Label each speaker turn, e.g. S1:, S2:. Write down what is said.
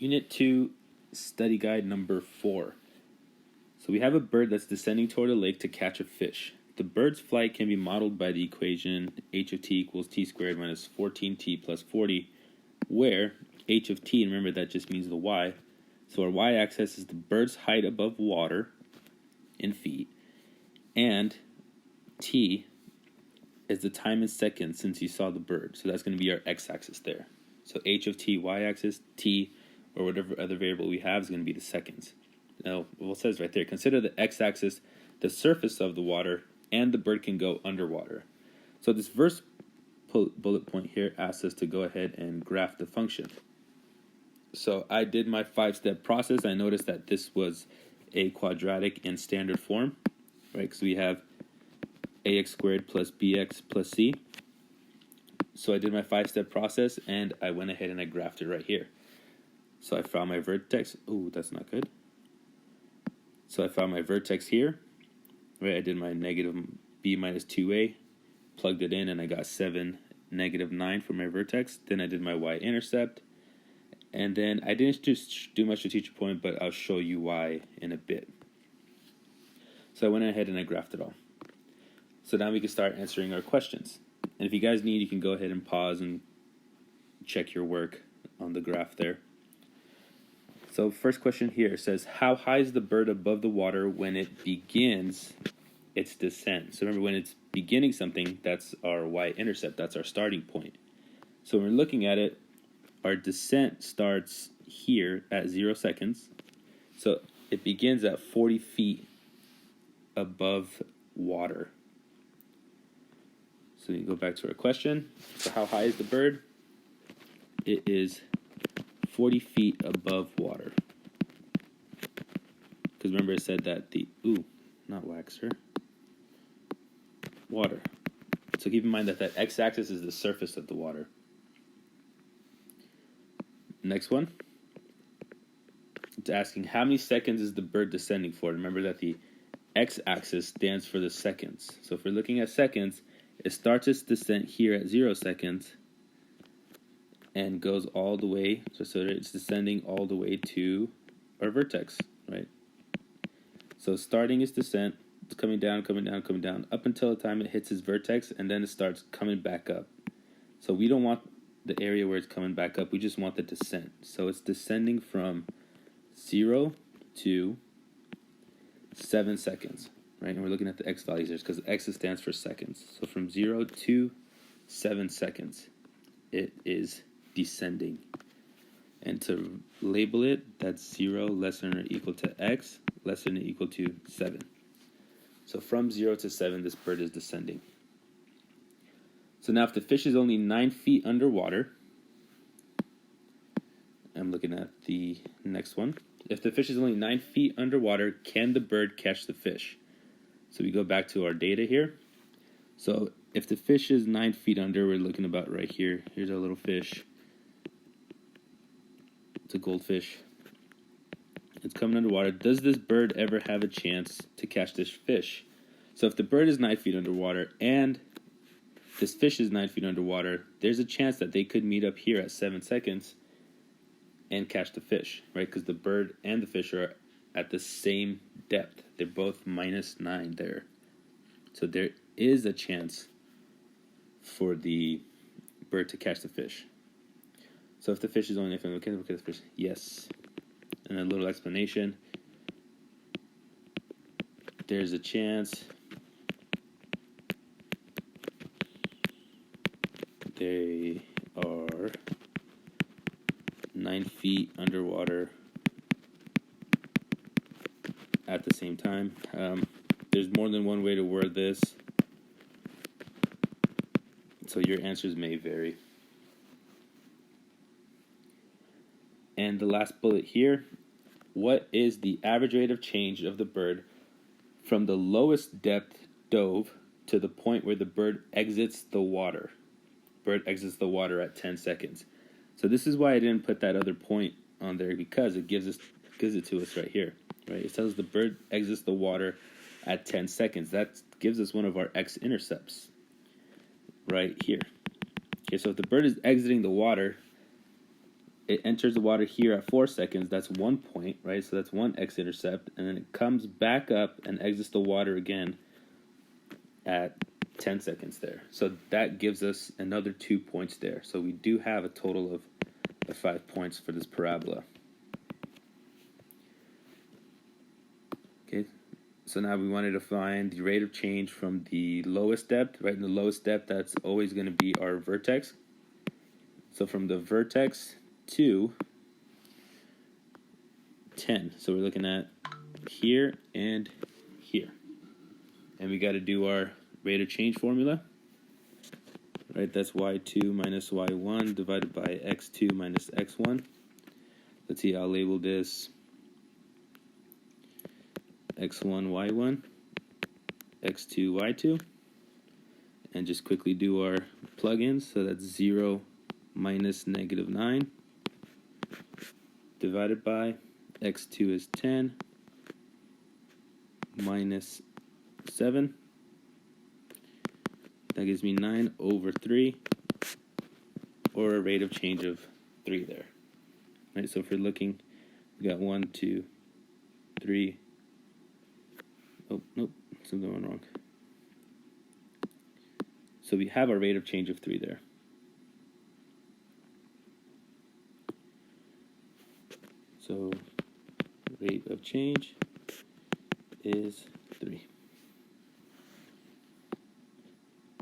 S1: Unit 2, study guide number 4. So we have a bird that's descending toward a lake to catch a fish. The bird's flight can be modeled by the equation h of t equals t squared minus 14t plus 40, where h of t, and remember that just means the y, so our y-axis is the bird's height above water in feet, and t is the time in seconds since you saw the bird. So that's going to be our x-axis there. So h of t, y-axis, t, or whatever other variable we have is going to be the seconds. Now, well, it says right there, consider the x-axis the surface of the water, and the bird can go underwater. So this first bullet point here asks us to go ahead and graph the function. So I did my 5-step process. I noticed that this was a quadratic in standard form, right? Because we have ax squared plus bx plus c. So I did my 5-step process, and I went ahead and I graphed it right here. So I found my vertex. Ooh, that's not good. So I found my vertex here, right? I did my negative b minus 2a, plugged it in, and I got 7, negative 9 for my vertex. Then I did my y-intercept, and then I didn't just do my strategic point, but I'll show you why in a bit. So I went ahead and I graphed it all. So now we can start answering our questions. And if you guys need, you can go ahead and pause and check your work on the graph there. So first question here says, how high is the bird above the water when it begins its descent? So remember, when it's beginning something, that's our y-intercept, that's our starting point. So when we're looking at it, our descent starts here at 0 seconds. So it begins at 40 feet above water. So you go back to our question. So how high is the bird? It is 40 feet above water. Because remember, it said that not waxer, water. So keep in mind that that x-axis is the surface of the water. Next one. It's asking how many seconds is the bird descending for. Remember that the x-axis stands for the seconds. So if we're looking at seconds, it starts its descent here at 0 seconds and goes all the way, so it's descending all the way to our vertex, right? So starting its descent, it's coming down, up until the time it hits its vertex, and then it starts coming back up. So we don't want the area where it's coming back up, we just want the descent. So it's descending from 0 to 7 seconds, right? And we're looking at the x values there because x stands for seconds. So from 0 to 7 seconds, it is descending. And to label it, that's 0 less than or equal to x less than or equal to 7. So from 0 to 7, this bird is descending. So now if the fish is only 9 feet underwater, I'm looking at the next one. If the fish is only 9 feet underwater, can the bird catch the fish? So we go back to our data here. So if the fish is 9 feet under, we're looking about right here. Here's our little fish. It's a goldfish. It's coming underwater. Does this bird ever have a chance to catch this fish? So if the bird is 9 feet underwater and this fish is 9 feet underwater, there's a chance that they could meet up here at 7 seconds and catch the fish, right? Because the bird and the fish are at the same depth. They're both -9 there. So there is a chance for the bird to catch the fish. So if the fish is only 9 feet, can we catch the fish? Yes. And a little explanation. There's a chance they are 9 feet underwater at the same time. There's more than one way to word this, so your answers may vary. And the last bullet here, what is the average rate of change of the bird from the lowest depth dove to the point where the bird exits the water? Bird exits the water at 10 seconds. So this is why I didn't put that other point on there, because it gives it to us right here. Right? It tells the bird exits the water at 10 seconds. That gives us one of our x-intercepts right here. Okay, so if the bird is exiting the water, it enters the water here at 4 seconds. That's 1 point, right? So that's one x-intercept. And then it comes back up and exits the water again at 10 seconds there. So that gives us another 2 points there. So we do have a total of 5 points for this parabola. Okay, so now we wanted to find the rate of change from the lowest depth, right? In the lowest depth, that's always going to be our vertex. So from the vertex to 10. So we're looking at here and here. And we got to do our rate of change formula. Right, that's y2 minus y1 divided by x2 minus x1. Let's see, I'll label this x1, y1, x2, y2. And just quickly do our plug-ins. So that's 0 minus negative 9 divided by x2 is 10 minus 7. That gives me 9 over 3, or a rate of change of 3 there. Right, so if we're looking, we got 1, 2, 3. Oh, nope, something went wrong. So we have our rate of change of 3 there. So rate of change is 3.